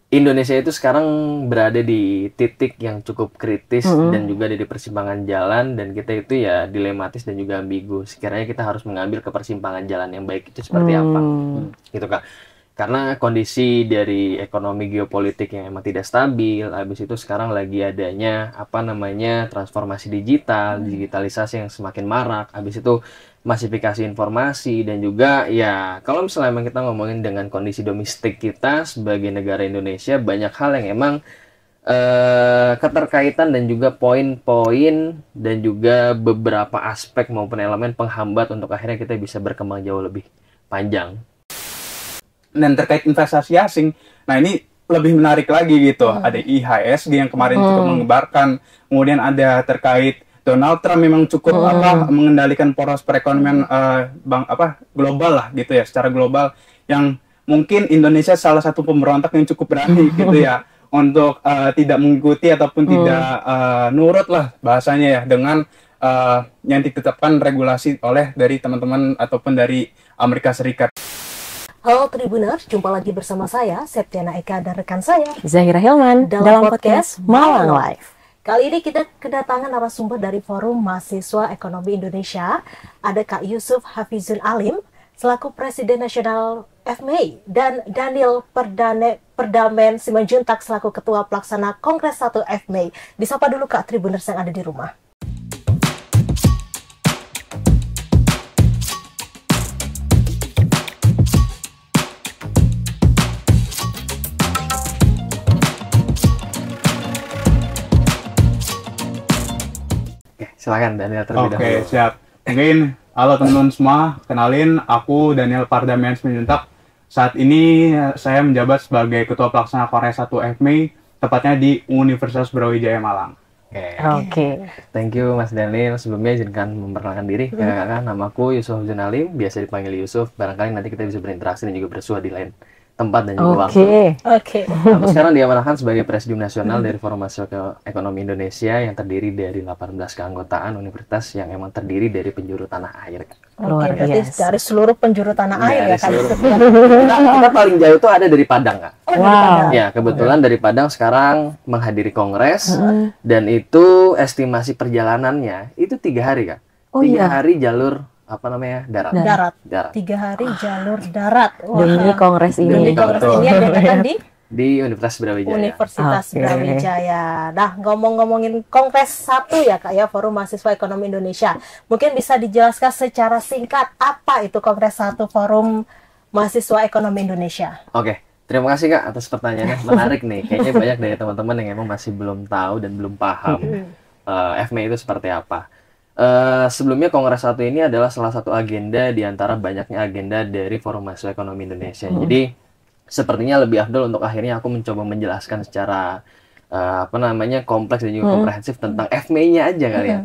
Indonesia itu sekarang berada di titik yang cukup kritis dan juga ada di persimpangan jalan, dan kita itu ya dilematis dan juga ambigu. Sekiranya kita harus mengambil ke persimpangan jalan yang baik itu seperti apa, gitu Kak. Karena kondisi dari ekonomi geopolitik yang emang tidak stabil, habis itu sekarang lagi adanya transformasi digital, digitalisasi yang semakin marak, habis itu masifikasi informasi, dan juga ya kalau misalnya emang kita ngomongin dengan kondisi domestik kita sebagai negara Indonesia, banyak hal yang emang keterkaitan dan juga poin-poin dan juga beberapa aspek maupun elemen penghambat untuk akhirnya kita bisa berkembang jauh lebih panjang. Dan terkait investasi asing, nah ini lebih menarik lagi gitu. Ada IHSG yang kemarin cukup mengebarkan, kemudian ada terkait Donald Trump memang cukup mengendalikan poros perekonomian global lah gitu ya, secara global, yang mungkin Indonesia salah satu pemberontak yang cukup berani gitu ya untuk tidak mengikuti ataupun tidak nurut lah bahasanya ya dengan yang ditetapkan regulasi oleh dari teman-teman ataupun dari Amerika Serikat. Halo Tribuners, jumpa lagi bersama saya Septiana Eka dan rekan saya Zahira Hilman dalam podcast Malang Live. Kali ini kita kedatangan narasumber dari Forum Mahasiswa Ekonomi Indonesia. Ada Kak Yusuf Hafizun Alim selaku Presiden Nasional FMEI dan Daniel Perdamen Simanjuntak selaku Ketua Pelaksana Kongres 1 FMEI. Disapa dulu Kak Tribuners yang ada di rumah. Silakan Daniel terlebih dahulu. Oke, siap. Mungkin halo teman-teman semua, kenalin aku Daniel Pardamen Simanjuntak. Saat ini saya menjabat sebagai Ketua Pelaksana Kongres 1 FMEI, tepatnya di Universitas Brawijaya Malang. Oke. Thank you Mas Daniel. Sebelumnya izinkan memperkenalkan diri. Kakak, namaku Yusuf Hafizun Alim, biasa dipanggil Yusuf. Barangkali nanti kita bisa berinteraksi dan juga bersua di lain tempat dan juga waktu. Oke. Aku sekarang diamanahkan sebagai Presidium Nasional dari Forum Mahasiswa Ekonomi Indonesia yang terdiri dari 18 keanggotaan universitas yang emang terdiri dari penjuru tanah air. Oke, berarti dari seluruh penjuru tanah air ya Kak Yusuf. Kita paling jauh tuh ada dari Padang, Kak. Wow. Ya, kebetulan dari Padang sekarang menghadiri kongres, dan itu estimasi perjalanannya itu 3 hari, Kak. 3 hari jalur darat. 3 hari jalur darat. Demi kongres ini. Demi kongres ini yang diadakan di Universitas Brawijaya. Universitas Brawijaya. Nah, ngomong-ngomongin Kongres 1 ya Kak ya, Forum Mahasiswa Ekonomi Indonesia. Mungkin bisa dijelaskan secara singkat apa itu Kongres 1 Forum Mahasiswa Ekonomi Indonesia? Oke, terima kasih Kak atas pertanyaannya. Menarik nih. Kayaknya banyak dari teman-teman yang emang masih belum tahu dan belum paham FMEI itu seperti apa. Sebelumnya Kongres 1 ini adalah salah satu agenda di antara banyaknya agenda dari Forum Mahasiswa Ekonomi Indonesia. Jadi sepertinya lebih afdol untuk akhirnya aku mencoba menjelaskan secara kompleks dan juga komprehensif tentang FMEI-nya aja kali ya.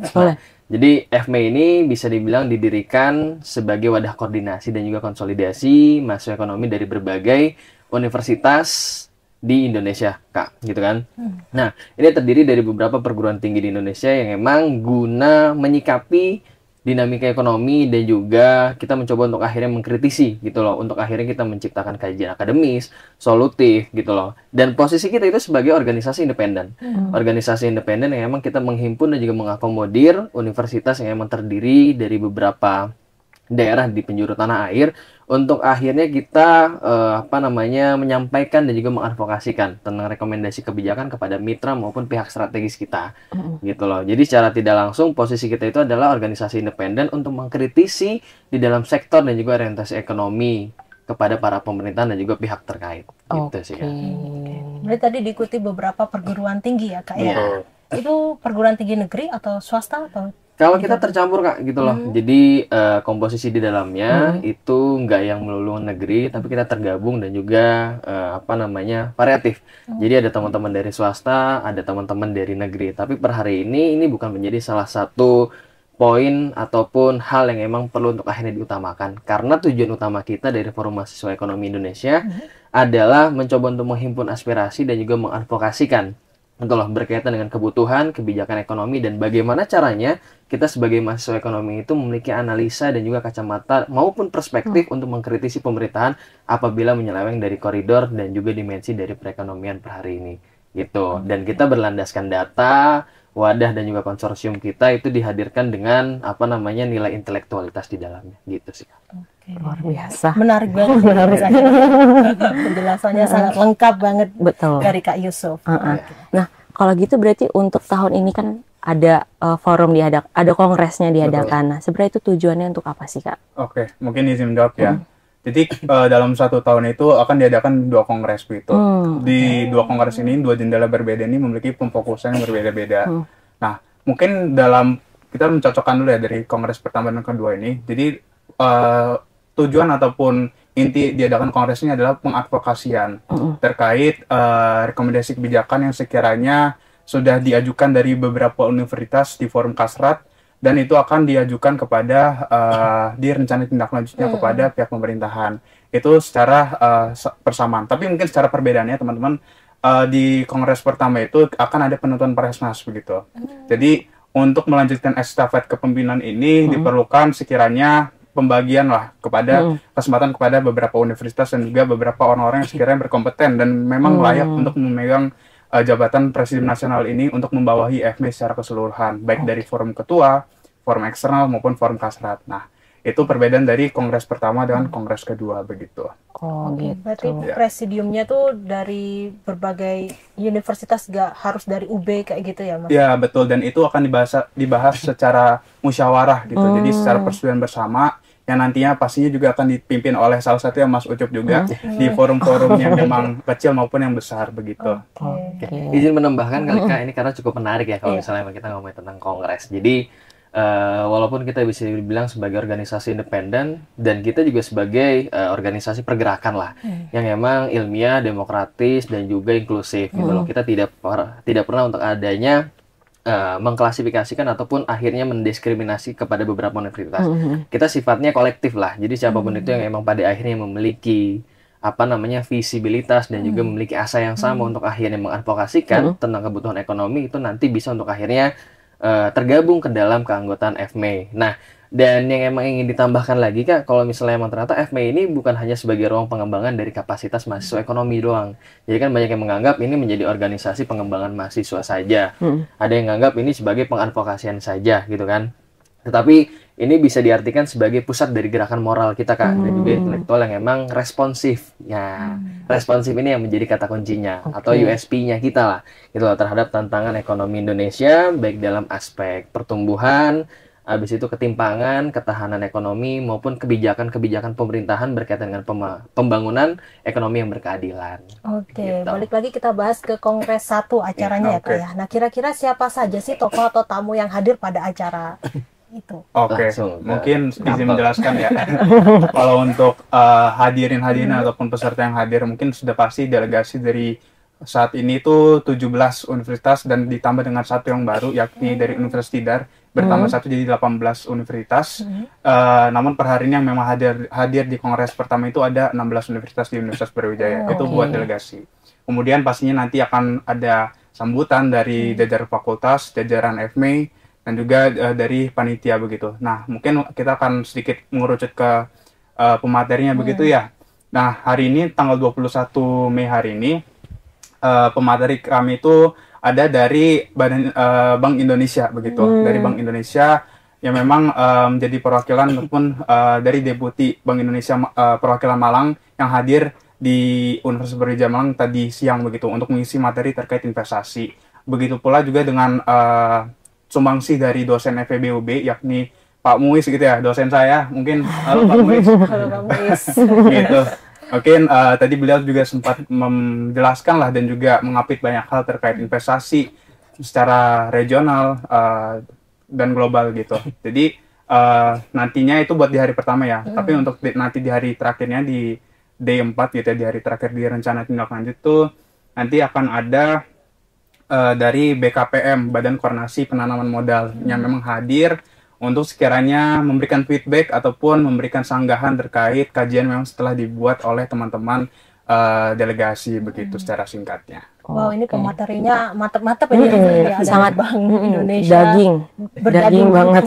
Jadi FMEI ini bisa dibilang didirikan sebagai wadah koordinasi dan juga konsolidasi mahasiswa ekonomi dari berbagai universitas di Indonesia, Kak, gitu kan. Nah, ini terdiri dari beberapa perguruan tinggi di Indonesia yang emang guna menyikapi dinamika ekonomi dan juga kita mencoba untuk akhirnya mengkritisi gitu loh, untuk akhirnya kita menciptakan kajian akademis, solutif gitu loh. Dan posisi kita itu sebagai organisasi independen. Organisasi independen yang emang kita menghimpun dan juga mengakomodir universitas yang emang terdiri dari beberapa daerah di penjuru tanah air untuk akhirnya kita menyampaikan dan juga mengadvokasikan tentang rekomendasi kebijakan kepada mitra maupun pihak strategis kita gitu loh. Jadi secara tidak langsung posisi kita itu adalah organisasi independen untuk mengkritisi di dalam sektor dan juga orientasi ekonomi kepada para pemerintahan dan juga pihak terkait gitu sih Kak. Berarti tadi diikuti beberapa perguruan tinggi ya Kak ya. Itu perguruan tinggi negeri atau swasta atau? Kalau kita tercampur Kak gitu loh. Jadi komposisi di dalamnya itu nggak yang melulu negeri, tapi kita tergabung dan juga variatif. Jadi ada teman-teman dari swasta, ada teman-teman dari negeri. Tapi per hari ini bukan menjadi salah satu poin ataupun hal yang emang perlu untuk akhirnya diutamakan. Karena tujuan utama kita dari Forum Mahasiswa Ekonomi Indonesia adalah mencoba untuk menghimpun aspirasi dan juga mengadvokasikan Betul loh, berkaitan dengan kebutuhan, kebijakan ekonomi, dan bagaimana caranya kita sebagai mahasiswa ekonomi itu memiliki analisa dan juga kacamata maupun perspektif untuk mengkritisi pemerintahan apabila menyeleweng dari koridor dan juga dimensi dari perekonomian per hari ini. Gitu. Dan kita berlandaskan data, wadah dan juga konsorsium kita itu dihadirkan dengan apa namanya nilai intelektualitas di dalamnya. Gitu sih. Luar biasa. Menarik banget. Penjelasannya sangat lengkap banget. Betul. Dari Kak Yusuf. Nah, kalau gitu berarti untuk tahun ini kan ada forum ada kongresnya diadakan. Nah, sebenarnya itu tujuannya untuk apa sih, Kak? Oke, mungkin izin jawab ya. Jadi dalam 1 tahun itu akan diadakan 2 kongres begitu. Di 2 kongres ini, 2 jendela berbeda ini memiliki pemfokusan yang berbeda-beda. Nah, mungkin kita mencocokkan dulu ya dari kongres pertama dan kedua ini. Jadi tujuan ataupun inti diadakan kongres ini adalah pengadvokasian terkait rekomendasi kebijakan yang sekiranya sudah diajukan dari beberapa universitas di forum Kasrat, dan itu akan diajukan kepada di rencana tindak lanjutnya kepada pihak pemerintahan. Itu secara persamaan. Tapi mungkin secara perbedaannya teman-teman, di kongres pertama itu akan ada penentuan Presnas begitu. Jadi untuk melanjutkan estafet kepemimpinan ini diperlukan sekiranya pembagian lah kepada kesempatan kepada beberapa universitas dan juga beberapa orang-orang yang sekiranya berkompeten dan memang layak untuk memegang jabatan presiden nasional ini untuk membawahi FME secara keseluruhan, baik dari forum ketua, forum eksternal maupun forum Kasrat. Nah, itu perbedaan dari kongres pertama dengan kongres kedua begitu. Oh, gitu. Berarti presidiumnya tuh dari berbagai universitas, gak harus dari UB kayak gitu ya, Mas? Ya, betul, dan itu akan dibahas secara musyawarah gitu. Jadi secara persetujuan bersama yang nantinya pastinya juga akan dipimpin oleh salah satu yang Mas Ucup juga di forum-forum yang memang kecil maupun yang besar begitu. Izin menambahkan kali Kak, ini karena cukup menarik ya kalau misalnya kita ngomongin tentang kongres. Jadi walaupun kita bisa dibilang sebagai organisasi independen dan kita juga sebagai organisasi pergerakan lah yang emang ilmiah, demokratis dan juga inklusif gitu loh. Kita tidak pernah untuk adanya mengklasifikasikan ataupun akhirnya mendiskriminasi kepada beberapa universitas. Kita sifatnya kolektif lah. Jadi siapapun itu yang emang pada akhirnya memiliki apa namanya visibilitas dan juga memiliki asa yang sama untuk akhirnya mengadvokasikan tentang kebutuhan ekonomi, itu nanti bisa untuk akhirnya tergabung ke dalam keanggotaan FME. Nah, dan yang emang ingin ditambahkan lagi Kak, kalau misalnya emang ternyata FME ini bukan hanya sebagai ruang pengembangan dari kapasitas mahasiswa ekonomi doang. Jadi kan banyak yang menganggap ini menjadi organisasi pengembangan mahasiswa saja. Ada yang menganggap ini sebagai pengadvokasian saja gitu kan. Tetapi ini bisa diartikan sebagai pusat dari gerakan moral kita Kak, dan juga intelektual yang emang responsif. Ya, responsif ini yang menjadi kata kuncinya atau USP-nya kita lah, gitu loh, terhadap tantangan ekonomi Indonesia baik dalam aspek pertumbuhan, habis itu ketimpangan, ketahanan ekonomi maupun kebijakan-kebijakan pemerintahan berkaitan dengan pembangunan ekonomi yang berkeadilan. Gitu. Balik lagi kita bahas ke Kongres 1 acaranya ya Kak ya. Nah, kira-kira siapa saja sih tokoh atau tamu yang hadir pada acara itu? Mungkin izin menjelaskan ya. Kalau untuk hadirin ataupun peserta yang hadir mungkin sudah pasti delegasi dari saat ini tuh 17 universitas dan ditambah dengan satu yang baru yakni dari Universitas Tidar, bertambah satu jadi 18 universitas. Namun per hari ini yang memang hadir di kongres pertama itu ada 16 universitas di Universitas Brawijaya. Itu buat delegasi. Kemudian pastinya nanti akan ada sambutan dari jajaran fakultas, jajaran FME dan juga dari panitia begitu. Nah, mungkin kita akan sedikit mengerucut ke pematerinya begitu ya. Nah, hari ini tanggal 21 Mei hari ini pemateri kami itu ada dari Bank Indonesia begitu, dari Bank Indonesia yang memang menjadi perwakilan ataupun dari Deputi Bank Indonesia perwakilan Malang yang hadir di Universitas Brawijaya Malang tadi siang begitu untuk mengisi materi terkait investasi. Begitu pula juga dengan sumbangsi dari dosen FEBUB yakni Pak Muiz gitu ya, dosen saya mungkin. Halo Pak Muiz. Halo Pak Muiz. Gitu. Mungkin tadi beliau juga sempat menjelaskan lah dan juga mengapit banyak hal terkait investasi secara regional dan global gitu. Jadi nantinya itu buat di hari pertama ya. Tapi untuk nanti di hari terakhirnya di D4 gitu ya, di hari terakhir di rencana tindak lanjut tuh nanti akan ada dari BKPM, Badan Koordinasi Penanaman Modal, yang memang hadir untuk sekiranya memberikan feedback ataupun memberikan sanggahan terkait kajian memang setelah dibuat oleh teman-teman delegasi begitu secara singkatnya. Wow, ini pematerinya mantep-mantep ini ya. Ada Sangat Bank Indonesia. daging banget.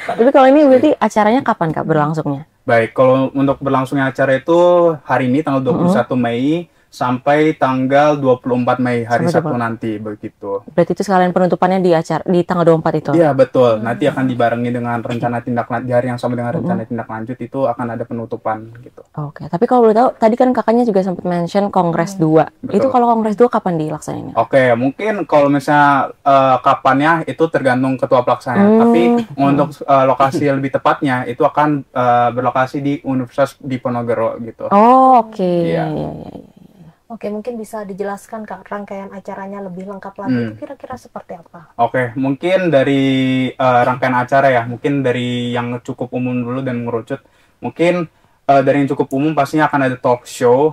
Tapi kalau ini berarti acaranya kapan Kak berlangsungnya? Baik, kalau untuk berlangsungnya acara itu hari ini tanggal 21 Mei sampai tanggal 24 Mei hari Sampai Sabtu nanti begitu. Berarti itu sekalian penutupannya di acara di tanggal 24 itu. Iya, betul. Nanti akan dibarengi dengan rencana tindak lanjut di hari yang sama dengan rencana tindak lanjut itu akan ada penutupan gitu. Oke, tapi kalau boleh tahu, tadi kan kakaknya juga sempat mention Kongres 2. Itu kalau Kongres 2 kapan dilaksanainnya? Oke, mungkin kalau misalnya kapannya itu tergantung ketua pelaksana. Tapi untuk lokasi yang lebih tepatnya itu akan berlokasi di Universitas Diponegoro gitu. Oh, oke. Iya. Iya. Oke, mungkin bisa dijelaskan Kak rangkaian acaranya lebih lengkap lagi. Itu kira-kira seperti apa? Oke, mungkin dari rangkaian acara ya, mungkin dari yang cukup umum dulu dan mengerucut. Mungkin dari yang cukup umum pastinya akan ada talk show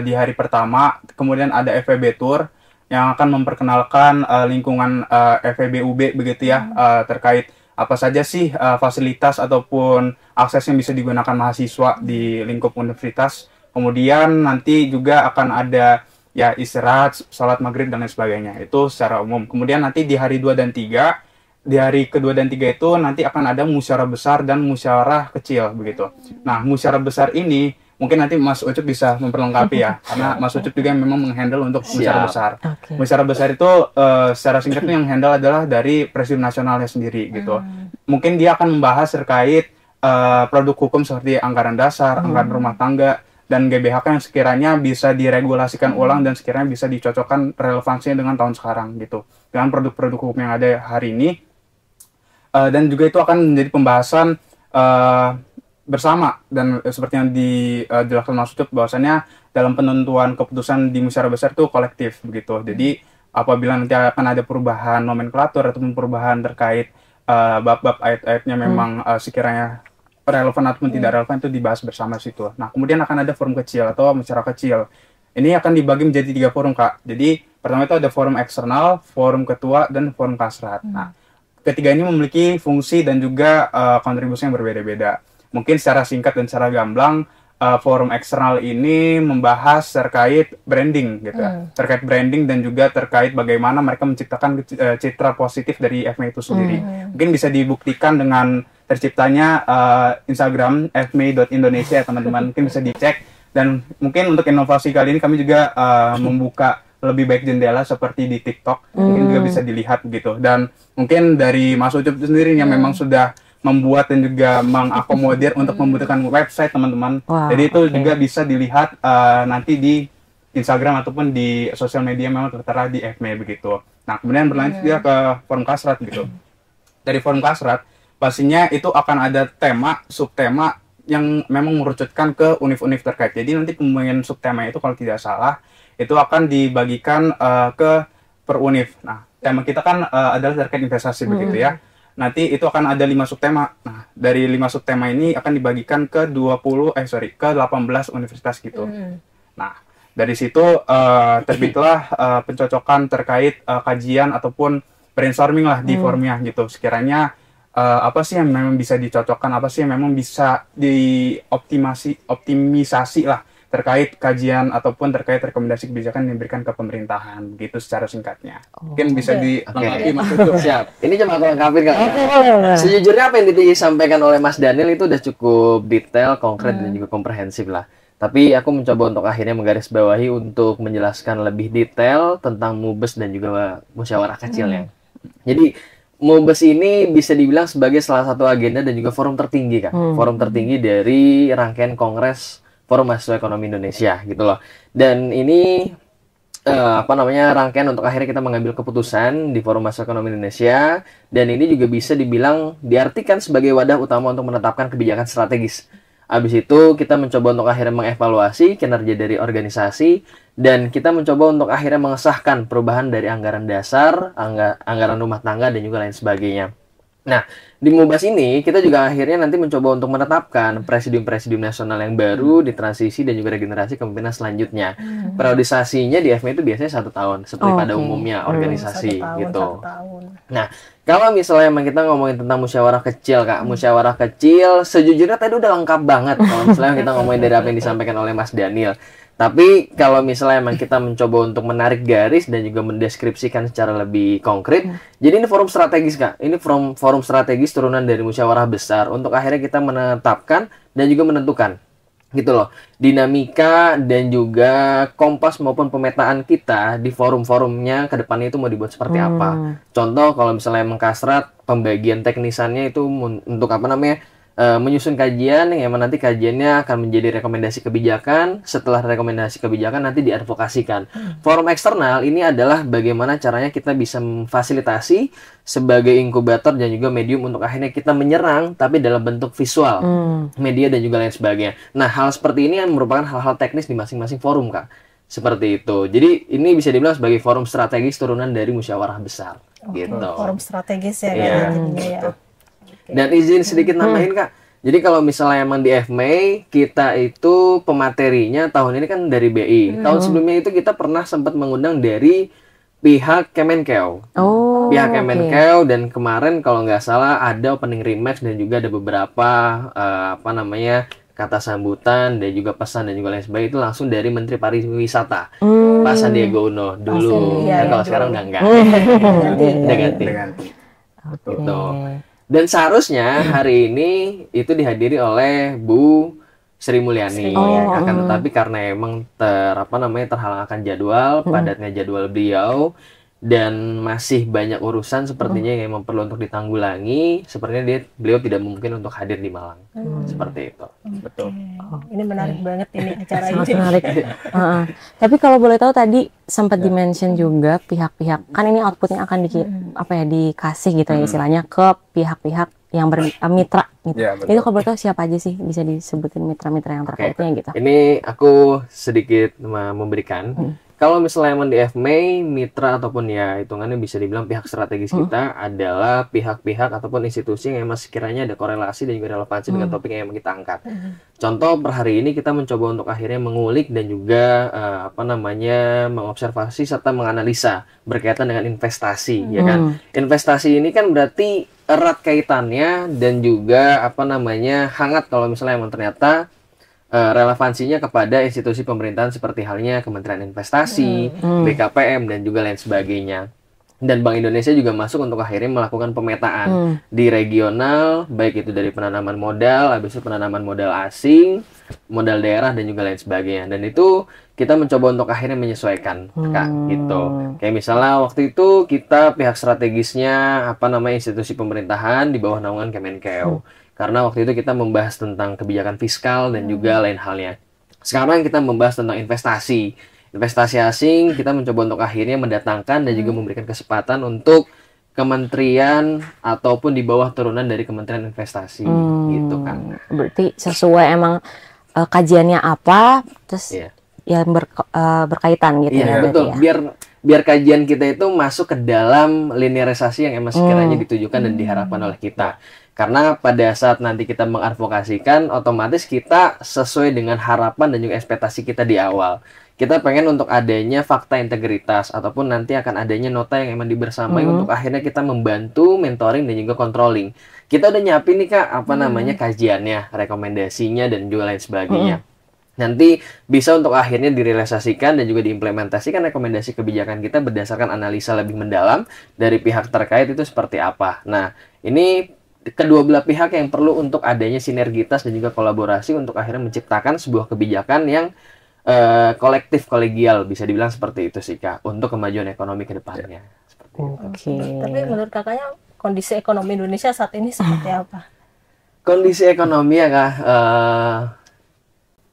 di hari pertama, kemudian ada FEB Tour yang akan memperkenalkan lingkungan FEB UB begitu ya, terkait apa saja sih fasilitas ataupun akses yang bisa digunakan mahasiswa di lingkup universitas. Kemudian nanti juga akan ada ya istirahat, sholat maghrib dan lain sebagainya. Itu secara umum. Kemudian nanti di hari 2 dan 3, di hari kedua dan 3 itu nanti akan ada musyawarah besar dan musyawarah kecil begitu. Nah, musyawarah besar ini mungkin nanti Mas Ucup bisa memperlengkapi ya, karena Mas Ucup juga yang memang menghandle untuk musyawarah besar. Oke. Musyawarah besar itu secara singkat itu yang handle adalah dari Presidium Nasionalnya sendiri gitu. Mungkin dia akan membahas terkait produk hukum seperti anggaran dasar, anggaran rumah tangga, dan GBHK yang sekiranya bisa diregulasikan ulang dan sekiranya bisa dicocokkan relevansinya dengan tahun sekarang gitu, dengan produk-produk hukum yang ada hari ini. Dan juga itu akan menjadi pembahasan bersama dan seperti yang dijelaskan Mas Ucup bahwasannya dalam penentuan keputusan di musyawarah besar itu kolektif begitu. Jadi apabila nanti akan ada perubahan nomenklatur ataupun perubahan terkait bab-bab ayat-ayatnya memang sekiranya relevan ataupun tidak relevan itu dibahas bersama situ. Nah, kemudian akan ada forum kecil atau musyawarah kecil. Ini akan dibagi menjadi 3 forum, Kak. Jadi, pertama itu ada forum eksternal, forum ketua, dan forum kasrat. Nah, ketiga ini memiliki fungsi dan juga kontribusi yang berbeda-beda. Mungkin secara singkat dan secara gamblang, forum eksternal ini membahas terkait branding gitu ya. Terkait branding dan juga terkait bagaimana mereka menciptakan citra positif dari FME itu sendiri. Mungkin bisa dibuktikan dengan terciptanya Instagram fme.indonesia ya teman-teman, mungkin bisa dicek. Dan mungkin untuk inovasi kali ini kami juga membuka lebih baik jendela seperti di TikTok, mungkin juga bisa dilihat gitu. Dan mungkin dari Mas Ucup sendiri yang memang sudah membuat dan juga mengakomodir untuk membutuhkan website teman-teman. Jadi itu juga bisa dilihat nanti di Instagram ataupun di sosial media memang tertera di FME begitu. Nah, kemudian berlanjut dia ke forum kasrat gitu. Dari forum kasrat pastinya itu akan ada tema, subtema yang memang merucutkan ke univ-univ terkait. Jadi nanti pembagian subtema itu kalau tidak salah itu akan dibagikan ke per univ. Nah, tema kita kan adalah terkait investasi begitu ya. Nanti itu akan ada 5 subtema. Nah, dari 5 subtema ini akan dibagikan ke 18 universitas gitu. Nah, dari situ terbitlah pencocokan terkait kajian ataupun brainstorming lah di forumnya gitu. Sekiranya apa sih yang memang bisa dicocokkan, apa sih yang memang bisa optimisasi lah terkait kajian ataupun terkait rekomendasi kebijakan yang diberikan ke pemerintahan gitu secara singkatnya. Mungkin bisa dilengkapi Mas Ucup. Siap. Ini cuma aku lengkapin Kak. Sejujurnya apa yang disampaikan oleh Mas Daniel itu udah cukup detail, konkret dan juga komprehensif lah. Tapi aku mencoba untuk akhirnya menggarisbawahi untuk menjelaskan lebih detail tentang MUBES dan juga musyawarah kecilnya. Jadi MUBES ini bisa dibilang sebagai salah satu agenda dan juga forum tertinggi Kak. Forum tertinggi dari rangkaian Kongres Forum Mahasiswa Ekonomi Indonesia gitu loh. Dan ini rangkaian untuk akhirnya kita mengambil keputusan di Forum Mahasiswa Ekonomi Indonesia, dan ini juga bisa dibilang diartikan sebagai wadah utama untuk menetapkan kebijakan strategis. Habis itu kita mencoba untuk akhirnya mengevaluasi kinerja dari organisasi, dan kita mencoba untuk akhirnya mengesahkan perubahan dari anggaran dasar, anggaran rumah tangga dan juga lain sebagainya. Nah, di MUBAS ini kita juga akhirnya nanti mencoba untuk menetapkan presidium-presidium nasional yang baru di transisi dan juga regenerasi kepemimpinan selanjutnya. Periodisasinya di FME itu biasanya 1 tahun, seperti pada umumnya organisasi 1 tahun, gitu. 1 tahun. Nah, kalau misalnya emang kita ngomongin tentang musyawarah kecil Kak, musyawarah kecil sejujurnya tadi udah lengkap banget kalau misalnya kita ngomongin dari apa yang disampaikan oleh Mas Daniel. Tapi kalau misalnya emang kita mencoba untuk menarik garis dan juga mendeskripsikan secara lebih konkret, jadi ini forum strategis Kak. Ini forum strategis turunan dari musyawarah besar untuk akhirnya kita menetapkan dan juga menentukan gitu loh, dinamika dan juga kompas maupun pemetaan kita di forum-forumnya ke depannya itu mau dibuat seperti apa. Contoh kalau misalnya emang kasrat pembagian teknisannya itu untuk apa namanya, menyusun kajian yang emang nanti kajiannya akan menjadi rekomendasi kebijakan. Setelah rekomendasi kebijakan nanti diadvokasikan. Forum eksternal ini adalah bagaimana caranya kita bisa memfasilitasi sebagai inkubator dan juga medium untuk akhirnya kita menyerang tapi dalam bentuk visual, media dan juga lain sebagainya. Nah, hal seperti ini yang merupakan hal-hal teknis di masing-masing forum Kak. Seperti itu. Jadi ini bisa dibilang sebagai forum strategis turunan dari musyawarah besar. Gitu. Forum strategis ya. Iya. Ya. Dan izin sedikit nambahin Kak. Jadi kalau misalnya emang di FMEI kita itu pematerinya tahun ini kan dari BI. Tahun sebelumnya itu kita pernah sempat mengundang dari pihak Kemenkeu. Pihak Kemenkeu dan kemarin kalau nggak salah ada opening remarks dan juga ada beberapa apa namanya kata sambutan dan juga pesan dan juga lain sebagainya itu langsung dari Menteri Pariwisata Pak Sandiaga Uno dulu. Kalau sekarang udah enggak. Udah ganti. Gitu. Dan seharusnya hari ini itu dihadiri oleh Bu Sri Mulyani. Akan tetapi karena emang terhalang akan jadwal, padatnya jadwal beliau dan masih banyak urusan sepertinya yang emang perlu untuk ditanggulangi, sepertinya beliau tidak mungkin untuk hadir di Malang. Seperti itu. Betul. Ini menarik banget ini acara Sangat ini. menarik. Tapi kalau boleh tahu tadi sempat dimention juga pihak-pihak, kan ini outputnya akan dikasih gitu ya istilahnya ke pihak-pihak yang bermitra gitu. Ya, betul. Itu kalau boleh tahu siapa aja sih, bisa disebutin mitra-mitra yang terkaitnya gitu. Ini aku sedikit memberikan. Kalau misalnya emang di FMEI, mitra ataupun ya hitungannya bisa dibilang pihak strategis kita adalah pihak-pihak ataupun institusi yang emang sekiranya ada korelasi dan juga relevansi dengan topik yang emang kita angkat. Contoh per hari ini kita mencoba untuk akhirnya mengulik dan juga mengobservasi serta menganalisa berkaitan dengan investasi, ya kan? Investasi ini kan berarti erat kaitannya dan juga hangat kalau misalnya emang ternyata relevansinya kepada institusi pemerintahan seperti halnya Kementerian Investasi, BKPM dan juga lain sebagainya. Dan Bank Indonesia juga masuk untuk akhirnya melakukan pemetaan di regional, baik itu dari penanaman modal, habis itu penanaman modal asing, modal daerah dan juga lain sebagainya. Dan itu kita mencoba untuk akhirnya menyesuaikan, Kak, gitu. Kayak misalnya waktu itu kita pihak strategisnya institusi pemerintahan di bawah naungan Kemenkeu. Karena waktu itu kita membahas tentang kebijakan fiskal dan juga lain halnya. Sekarang kita membahas tentang investasi. Investasi asing, kita mencoba untuk akhirnya mendatangkan dan juga memberikan kesempatan untuk kementerian ataupun di bawah turunan dari Kementerian Investasi. Gitu kan. Berarti sesuai emang kajiannya apa, terus yang berkaitan gitu ya. Betul, biar kajian kita itu masuk ke dalam linearisasi yang emang sekiranya ditujukan dan diharapkan oleh kita. Karena pada saat nanti kita mengadvokasikan, otomatis kita sesuai dengan harapan dan juga ekspektasi kita di awal. Kita pengen untuk adanya fakta integritas, ataupun nanti akan adanya nota yang emang dibersamai untuk akhirnya kita membantu mentoring dan juga controlling. Kita udah nyiapin nih Kak, kajiannya, rekomendasinya, dan juga lain sebagainya. Nanti bisa untuk akhirnya direalisasikan dan juga diimplementasikan rekomendasi kebijakan kita berdasarkan analisa lebih mendalam dari pihak terkait itu seperti apa. Nah, ini kedua belah pihak yang perlu untuk adanya sinergitas dan juga kolaborasi untuk akhirnya menciptakan sebuah kebijakan yang kolektif, kolegial, bisa dibilang seperti itu sih Kak, untuk kemajuan ekonomi ke depannya. Seperti itu. Tapi menurut kakaknya kondisi ekonomi Indonesia saat ini seperti apa? Kondisi ekonomi ya Kak,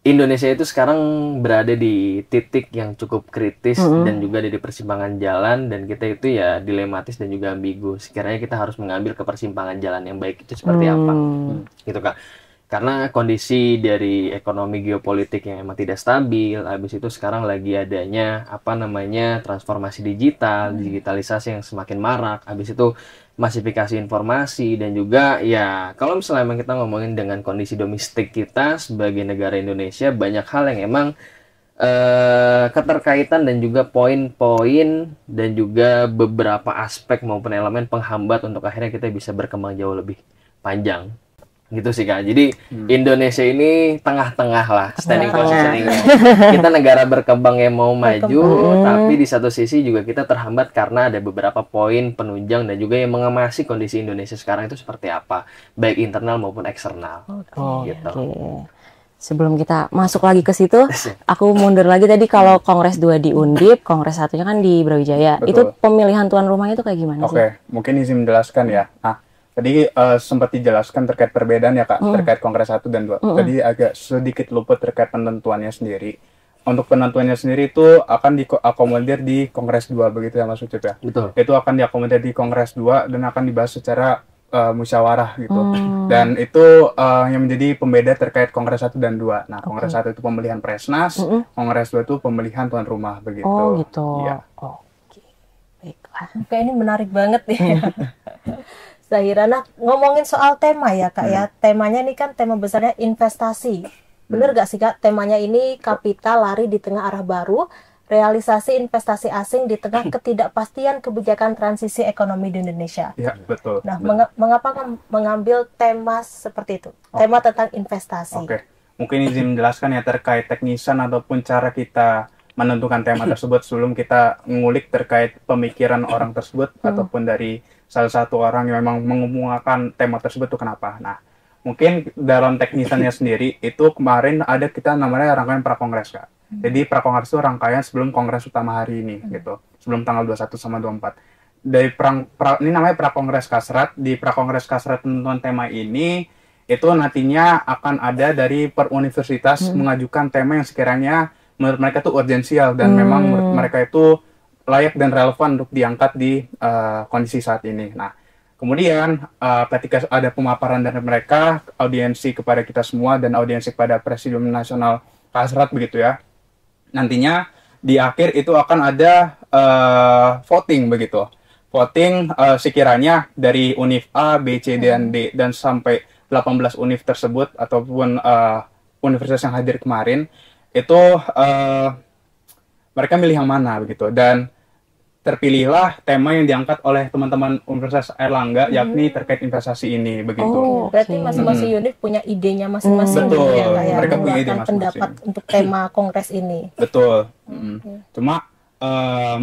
Indonesia itu sekarang berada di titik yang cukup kritis dan juga ada di persimpangan jalan, dan kita itu ya dilematis dan juga ambigu. Sekiranya kita harus mengambil ke persimpangan jalan yang baik itu seperti apa, gitu Kak. Karena kondisi dari ekonomi geopolitik yang emang tidak stabil, habis itu sekarang lagi adanya transformasi digital, digitalisasi yang semakin marak, habis itu masifikasi informasi, dan juga ya kalau misalnya emang kita ngomongin dengan kondisi domestik kita sebagai negara Indonesia, banyak hal yang emang keterkaitan dan juga poin-poin dan juga beberapa aspek maupun elemen penghambat untuk akhirnya kita bisa berkembang jauh lebih panjang. Gitu sih Kak. Jadi Indonesia ini tengah-tengah lah standing Tengah. positioning-nya. Kita negara berkembang yang mau maju, tapi di satu sisi juga kita terhambat karena ada beberapa poin penunjang dan juga yang mengemasi kondisi Indonesia sekarang itu seperti apa, baik internal maupun eksternal. Oh, Gitu. oke. Sebelum kita masuk lagi ke situ, aku mundur lagi tadi kalau Kongres 2 di Undip, Kongres 1-nya kan di Brawijaya. Betul. Itu pemilihan tuan rumahnya itu kayak gimana sih? Oke, mungkin izin menjelaskan ya. Nah, tadi sempat dijelaskan terkait perbedaan ya Kak, terkait Kongres 1 dan 2. Tadi agak sedikit luput terkait penentuannya sendiri. Untuk penentuannya sendiri itu akan diakomodir di Kongres 2, begitu ya Mas Ucup ya? Betul. Itu akan diakomodir di Kongres 2 dan akan dibahas secara musyawarah gitu. Dan itu yang menjadi pembeda terkait Kongres 1 dan 2. Nah, Kongres 1 itu pemilihan Presnas, Kongres 2 itu pemilihan tuan rumah, begitu. Oh gitu. Iya. Oke, baiklah. Oke, ini menarik banget nih. Zahira, nah ngomongin soal tema ya Kak ya, temanya ini kan tema besarnya investasi. Bener gak sih Kak, temanya ini kapital lari di tengah arah baru, realisasi investasi asing di tengah ketidakpastian kebijakan transisi ekonomi di Indonesia. Iya, betul. Nah, mengapa mengambil tema seperti itu? Tema tentang investasi. Oke, mungkin izin menjelaskan ya terkait teknisan ataupun cara kita menentukan tema tersebut sebelum kita ngulik terkait pemikiran orang tersebut ataupun dari salah satu orang yang memang mengemukakan tema tersebut itu kenapa. Nah, mungkin dalam teknisannya sendiri itu kemarin ada kita namanya rangkaian prakongres Kak. Jadi prakongres itu rangkaian sebelum kongres utama hari ini gitu, sebelum tanggal 21 sama 24. Dari ini namanya prakongres kasrat. Di prakongres kasrat penentuan tema ini itu nantinya akan ada dari per universitas mengajukan tema yang sekiranya menurut mereka itu urgensial dan memang menurut mereka itu layak dan relevan untuk diangkat di kondisi saat ini. Nah, kemudian ketika ada pemaparan dari mereka, audiensi kepada kita semua dan audiensi kepada Presidium Nasional Kasrat begitu ya. Nantinya di akhir itu akan ada voting begitu. Voting sekiranya dari Univ A, B, C, dan D dan sampai 18 univ tersebut ataupun universitas yang hadir kemarin itu mereka milih yang mana begitu, dan terpilihlah tema yang diangkat oleh teman-teman Universitas Airlangga yakni terkait investasi ini begitu. Oh, berarti masing-masing unit punya idenya masing-masing Betul, ya, Kak, ya, mereka punya ide mengeluarkan pendapat masing-masing. untuk tema kongres ini. Betul. Cuma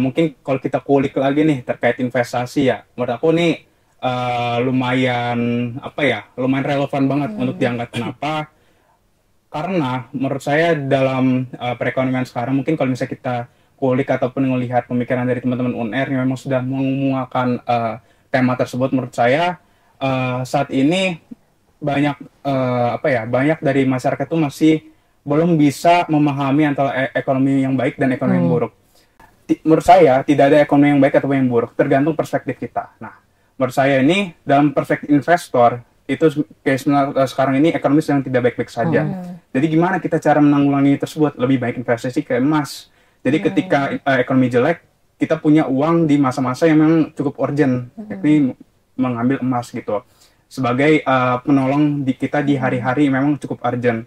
mungkin kalau kita kulik lagi nih terkait investasi ya, menurut aku nih lumayan lumayan relevan banget untuk diangkat. Kenapa? Karena menurut saya dalam perekonomian sekarang, mungkin kalau misalnya kita kulik ataupun melihat pemikiran dari teman-teman UNR yang memang sudah mengemukakan tema tersebut, menurut saya saat ini banyak banyak dari masyarakat itu masih belum bisa memahami antara ekonomi yang baik dan ekonomi yang buruk. Menurut saya tidak ada ekonomi yang baik atau yang buruk, tergantung perspektif kita. Nah, menurut saya ini dalam perspektif investor itu kayak sekarang ini ekonomi sedang tidak baik-baik saja. Jadi gimana kita cara menanggulangi tersebut? Lebih baik investasi ke emas. Jadi ketika ekonomi jelek, kita punya uang di masa-masa yang memang cukup urgent, yakni mengambil emas gitu. Sebagai penolong kita di hari-hari memang cukup urgent.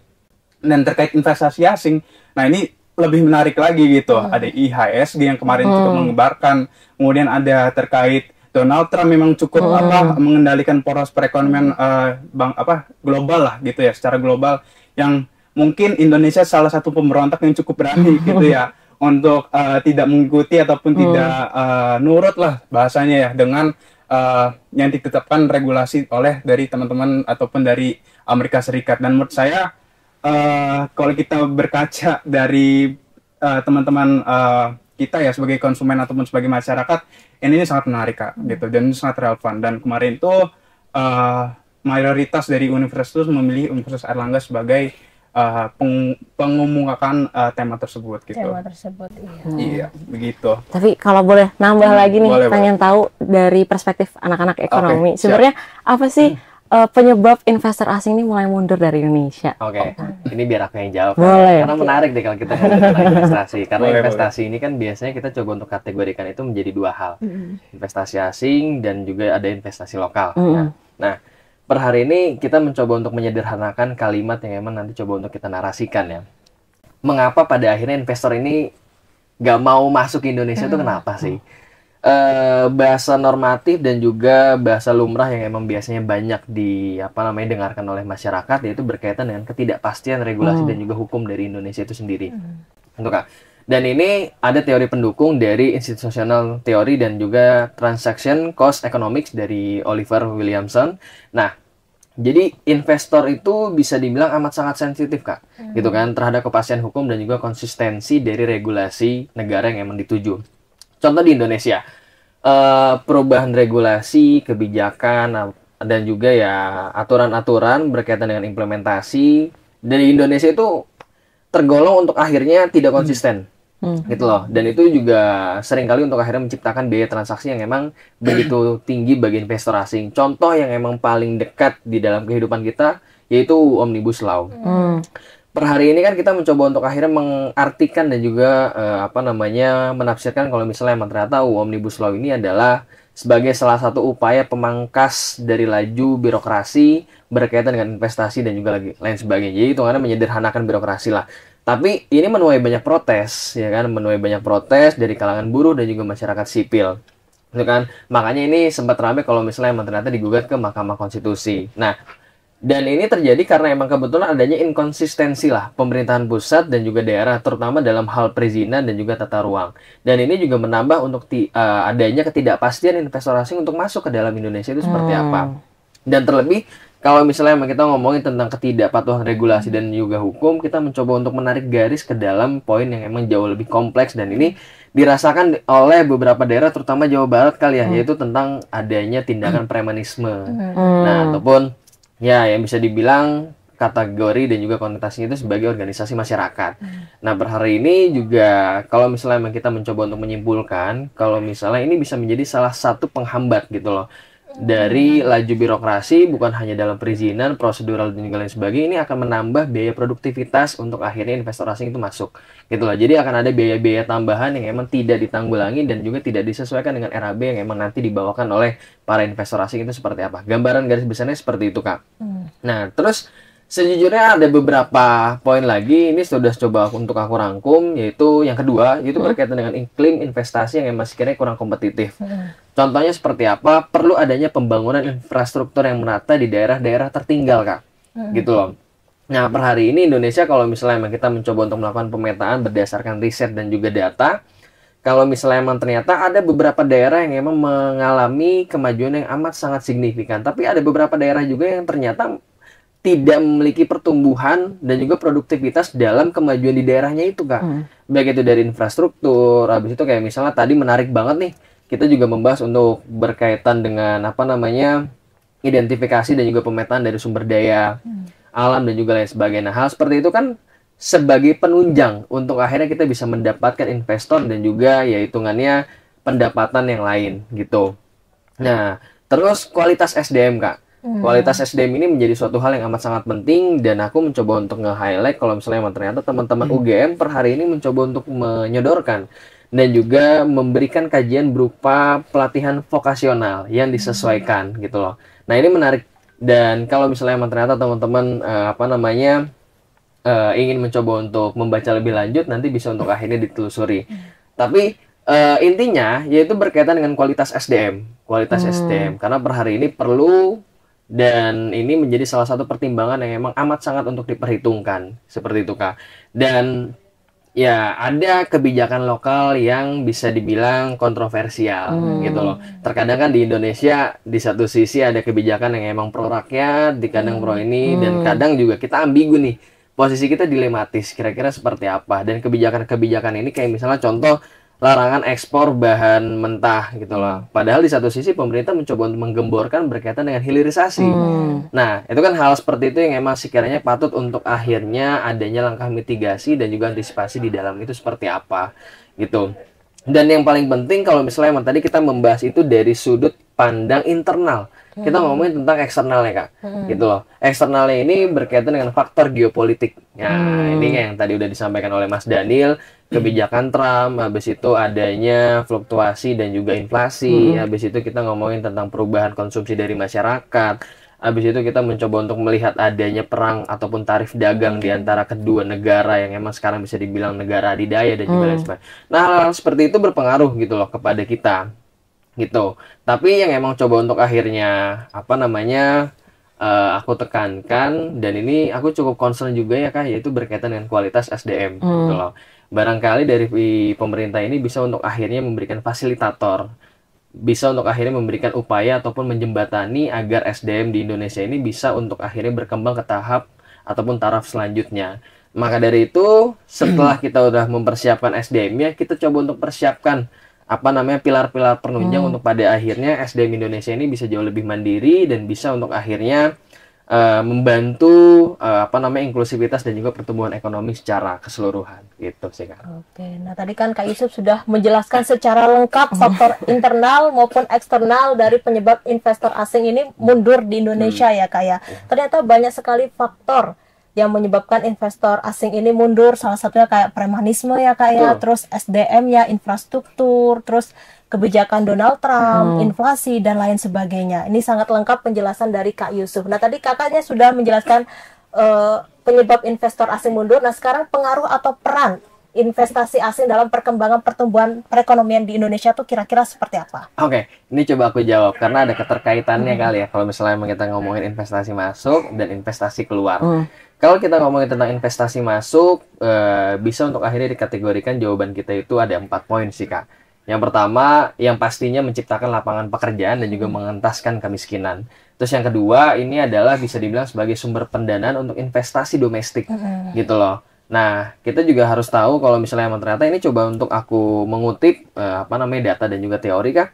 Dan terkait investasi asing, nah ini lebih menarik lagi gitu. Ada IHSG yang kemarin cukup mengebarkan, kemudian ada terkait Donald Trump memang cukup mengendalikan poros perekonomian global lah gitu ya, secara global, yang mungkin Indonesia salah satu pemberontak yang cukup berani gitu ya untuk tidak mengikuti ataupun tidak nurut lah bahasanya ya dengan yang ditetapkan regulasi oleh dari teman-teman ataupun dari Amerika Serikat. Dan menurut saya kalau kita berkaca dari teman-teman kita ya sebagai konsumen ataupun sebagai masyarakat, ini sangat menarik Kak gitu, dan sangat relevan. Dan kemarin itu mayoritas dari universitas memilih Universitas Airlangga sebagai pengemukakan tema tersebut gitu. Tema tersebut, iya. Iya, begitu. Tapi kalau boleh nambah lagi nih, boleh, pengen tahu dari perspektif anak-anak ekonomi. Oke, Sebenarnya apa sih penyebab investor asing ini mulai mundur dari Indonesia? Oke, ini biar aku yang jawab. Boleh. Karena menarik deh kalau kita ngomongin tentang investasi. Karena Boleh, investasi ini kan biasanya kita coba untuk kategorikan itu menjadi dua hal. Investasi asing dan juga ada investasi lokal. Nah, per hari ini kita mencoba untuk menyederhanakan kalimat yang emang nanti coba untuk kita narasikan ya. Mengapa pada akhirnya investor ini nggak mau masuk ke Indonesia itu kenapa sih? bahasa normatif dan juga bahasa lumrah yang emang biasanya banyak dengarkan oleh masyarakat, yaitu berkaitan dengan ketidakpastian regulasi dan juga hukum dari Indonesia itu sendiri. Untuk Kak. Dan ini ada teori pendukung dari institutional theory dan juga transaction cost economics dari Oliver Williamson. Nah, jadi investor itu bisa dibilang amat sangat sensitif, Kak, gitu kan, terhadap kepastian hukum dan juga konsistensi dari regulasi negara yang emang dituju. Contoh di Indonesia, perubahan regulasi, kebijakan, dan juga ya aturan-aturan berkaitan dengan implementasi dari Indonesia itu tergolong untuk akhirnya tidak konsisten. Gitu loh, dan itu juga seringkali untuk akhirnya menciptakan biaya transaksi yang emang begitu tinggi bagi investor asing. Contoh yang emang paling dekat di dalam kehidupan kita yaitu Omnibus Law. Per hari ini kan kita mencoba untuk akhirnya mengartikan dan juga menafsirkan kalau misalnya emang ternyata Omnibus Law ini adalah sebagai salah satu upaya pemangkas dari laju birokrasi berkaitan dengan investasi dan juga lain sebagainya. Jadi itu karena menyederhanakan birokrasi lah. Tapi ini menuai banyak protes, ya kan, menuai banyak protes dari kalangan buruh dan juga masyarakat sipil, gitu kan. Makanya ini sempat ramai kalau misalnya emang ternyata digugat ke Mahkamah Konstitusi. Nah, dan ini terjadi karena emang kebetulan adanya inkonsistensi lah pemerintahan pusat dan juga daerah, terutama dalam hal perizinan dan juga tata ruang. Dan ini juga menambah untuk adanya ketidakpastian investor asing untuk masuk ke dalam Indonesia itu seperti apa. Dan terlebih kalau misalnya emang kita ngomongin tentang ketidakpatuhan regulasi dan juga hukum, kita mencoba untuk menarik garis ke dalam poin yang emang jauh lebih kompleks, dan ini dirasakan oleh beberapa daerah terutama Jawa Barat kali ya, yaitu tentang adanya tindakan premanisme. Nah, ataupun ya yang bisa dibilang kategori dan juga konotasinya itu sebagai organisasi masyarakat. Nah, per hari ini juga kalau misalnya emang kita mencoba untuk menyimpulkan kalau misalnya ini bisa menjadi salah satu penghambat gitu loh dari laju birokrasi, bukan hanya dalam perizinan, prosedural dan juga lain sebagainya. Ini akan menambah biaya produktivitas untuk akhirnya investor asing itu masuk gitu loh. Jadi akan ada biaya-biaya tambahan yang emang tidak ditanggulangi dan juga tidak disesuaikan dengan RAB yang emang nanti dibawakan oleh para investor asing itu seperti apa. Gambaran garis besarnya seperti itu, Kak. Nah, terus sejujurnya ada beberapa poin lagi, ini sudah coba untuk aku rangkum, yaitu yang kedua, yaitu berkaitan dengan iklim investasi yang masih kira kurang kompetitif. Contohnya seperti apa? Perlu adanya pembangunan infrastruktur yang merata di daerah-daerah tertinggal, Kak. Gitu loh. Nah, per hari ini Indonesia kalau misalnya emang kita mencoba untuk melakukan pemetaan berdasarkan riset dan juga data, kalau misalnya emang ternyata ada beberapa daerah yang emang mengalami kemajuan yang amat sangat signifikan, tapi ada beberapa daerah juga yang ternyata tidak memiliki pertumbuhan dan juga produktivitas dalam kemajuan di daerahnya itu, Kak. Baik itu dari infrastruktur, habis itu kayak misalnya tadi menarik banget nih, kita juga membahas untuk berkaitan dengan identifikasi dan juga pemetaan dari sumber daya alam dan juga lain sebagainya. Nah, hal seperti itu kan sebagai penunjang untuk akhirnya kita bisa mendapatkan investor dan juga ya hitungannya pendapatan yang lain gitu. Nah, terus kualitas SDM, Kak. Kualitas SDM ini menjadi suatu hal yang amat sangat penting, dan aku mencoba untuk nge-highlight kalau misalnya emang ternyata teman-teman UGM per hari ini mencoba untuk menyodorkan dan juga memberikan kajian berupa pelatihan vokasional yang disesuaikan gitu loh. Nah, ini menarik, dan kalau misalnya emang ternyata teman-teman ingin mencoba untuk membaca lebih lanjut, nanti bisa untuk akhirnya ditelusuri. Tapi intinya yaitu berkaitan dengan kualitas SDM. Kualitas SDM, karena per hari ini perlu, dan ini menjadi salah satu pertimbangan yang emang amat sangat untuk diperhitungkan. Seperti itu, Kak. Dan ya ada kebijakan lokal yang bisa dibilang kontroversial gitu loh. Terkadang kan di Indonesia di satu sisi ada kebijakan yang emang pro rakyat, di kadang pro ini, dan kadang juga kita ambigu nih. Posisi kita dilematis, kira-kira seperti apa. Dan kebijakan-kebijakan ini kayak misalnya contoh larangan ekspor bahan mentah gitu loh. Padahal di satu sisi pemerintah mencoba untuk menggemborkan berkaitan dengan hilirisasi. Nah, itu kan hal seperti itu yang emang sekiranya patut untuk akhirnya adanya langkah mitigasi dan juga antisipasi di dalam itu seperti apa gitu. Dan yang paling penting kalau misalnya emang tadi kita membahas itu dari sudut pandang internal, kita ngomongin tentang eksternalnya, Kak, gitu loh. Eksternalnya ini berkaitan dengan faktor geopolitik. Nah, ini yang tadi udah disampaikan oleh Mas Daniel, kebijakan Trump, habis itu adanya fluktuasi dan juga inflasi, habis itu kita ngomongin tentang perubahan konsumsi dari masyarakat, habis itu kita mencoba untuk melihat adanya perang ataupun tarif dagang di antara kedua negara yang emang sekarang bisa dibilang negara adidaya dan juga lain sebagainya. Nah, hal seperti itu berpengaruh gitu loh kepada kita. gitu. Tapi yang emang coba untuk akhirnya apa namanya aku tekankan, dan ini aku cukup concern juga ya Kak, yaitu berkaitan dengan kualitas SDM gitu loh. Barangkali dari pemerintah ini bisa untuk akhirnya memberikan fasilitator, bisa untuk akhirnya memberikan upaya ataupun menjembatani agar SDM di Indonesia ini bisa untuk akhirnya berkembang ke tahap ataupun taraf selanjutnya. Maka dari itu, setelah kita udah mempersiapkan SDM-nya, kita coba untuk persiapkan apa namanya pilar-pilar penunjang untuk pada akhirnya SDM Indonesia ini bisa jauh lebih mandiri dan bisa untuk akhirnya membantu apa namanya inklusivitas dan juga pertumbuhan ekonomi secara keseluruhan gitu sih Kak. Oke, nah tadi kan Kak Yusuf sudah menjelaskan secara lengkap faktor internal maupun eksternal dari penyebab investor asing ini mundur di Indonesia ya Kak ya. Ternyata banyak sekali faktor yang menyebabkan investor asing ini mundur, salah satunya kayak premanisme ya Kak ya, terus SDM ya, infrastruktur, terus kebijakan Donald Trump, inflasi, dan lain sebagainya. Ini sangat lengkap penjelasan dari Kak Yusuf. Nah tadi kakaknya sudah menjelaskan penyebab investor asing mundur, nah sekarang pengaruh atau peran investasi asing dalam perkembangan pertumbuhan perekonomian di Indonesia tuh kira-kira seperti apa? Oke, ini coba aku jawab karena ada keterkaitannya kali ya kalau misalnya kita ngomongin investasi masuk dan investasi keluar. Kalau kita ngomongin tentang investasi masuk, bisa untuk akhirnya dikategorikan jawaban kita itu ada 4 poin sih Kak. Yang pertama, yang pastinya menciptakan lapangan pekerjaan dan juga mengentaskan kemiskinan. Terus yang kedua, ini adalah bisa dibilang sebagai sumber pendanaan untuk investasi domestik, gitu loh. Nah, kita juga harus tahu kalau misalnya emang ternyata ini coba untuk aku mengutip apa namanya data dan juga teori Kak.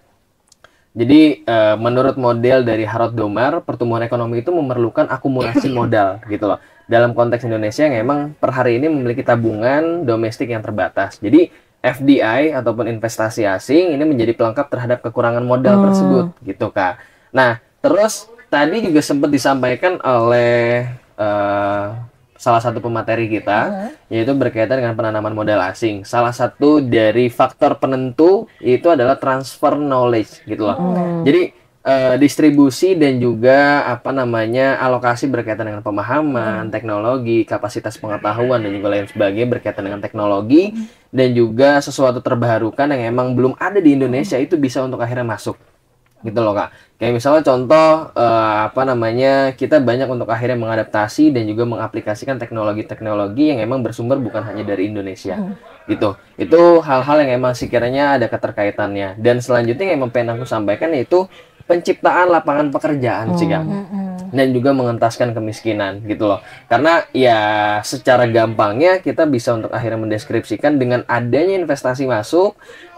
Jadi menurut model dari Harold Domar, pertumbuhan ekonomi itu memerlukan akumulasi modal gitu loh. Dalam konteks Indonesia yang emang per hari ini memiliki tabungan domestik yang terbatas. Jadi FDI ataupun investasi asing ini menjadi pelengkap terhadap kekurangan modal tersebut gitu Kak. Nah, terus tadi juga sempat disampaikan oleh salah satu pemateri kita, yaitu berkaitan dengan penanaman modal asing. Salah satu dari faktor penentu itu adalah transfer knowledge gitu loh. Jadi distribusi dan juga apa namanya alokasi berkaitan dengan pemahaman, teknologi, kapasitas pengetahuan dan juga lain sebagainya berkaitan dengan teknologi dan juga sesuatu terbarukan yang emang belum ada di Indonesia itu bisa untuk akhirnya masuk gitu loh Kak. Kayak misalnya contoh apa namanya kita banyak untuk akhirnya mengadaptasi dan juga mengaplikasikan teknologi-teknologi yang emang bersumber bukan hanya dari Indonesia gitu. Itu hal-hal yang emang sekiranya ada keterkaitannya. Dan selanjutnya yang emang pengen aku sampaikan yaitu penciptaan lapangan pekerjaan sih Kak. Dan juga mengentaskan kemiskinan gitu loh. Karena ya secara gampangnya kita bisa untuk akhirnya mendeskripsikan dengan adanya investasi masuk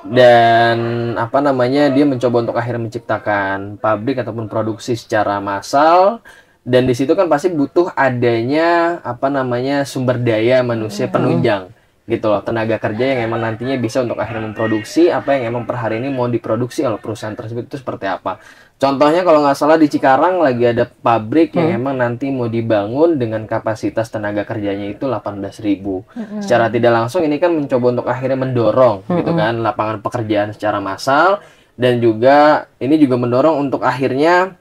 dan apa namanya dia mencoba untuk akhirnya menciptakan pabrik ataupun produksi secara massal, dan di situ kan pasti butuh adanya apa namanya sumber daya manusia penunjang gitu loh, tenaga kerja yang emang nantinya bisa untuk akhirnya memproduksi apa yang emang per hari ini mau diproduksi oleh perusahaan tersebut itu seperti apa. Contohnya kalau nggak salah di Cikarang lagi ada pabrik yang emang nanti mau dibangun dengan kapasitas tenaga kerjanya itu 18.000. Secara tidak langsung ini kan mencoba untuk akhirnya mendorong gitu kan lapangan pekerjaan secara massal, dan juga ini juga mendorong untuk akhirnya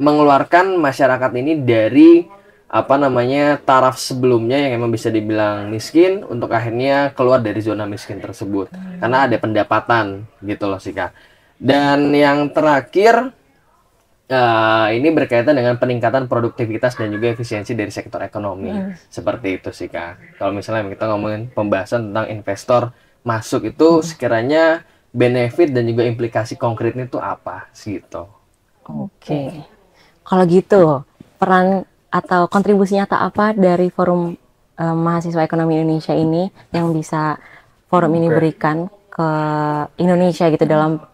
mengeluarkan masyarakat ini dari apa namanya taraf sebelumnya yang emang bisa dibilang miskin untuk akhirnya keluar dari zona miskin tersebut karena ada pendapatan gitu loh sih Kak. Dan yang terakhir ini berkaitan dengan peningkatan produktivitas dan juga efisiensi dari sektor ekonomi seperti itu sih Kak. Kalau misalnya kita ngomongin pembahasan tentang investor masuk itu sekiranya benefit dan juga implikasi konkretnya itu apa gitu. Oke. Kalau gitu peran atau kontribusi nyata apa dari Forum Mahasiswa Ekonomi Indonesia ini yang bisa forum ini berikan ke Indonesia gitu dalam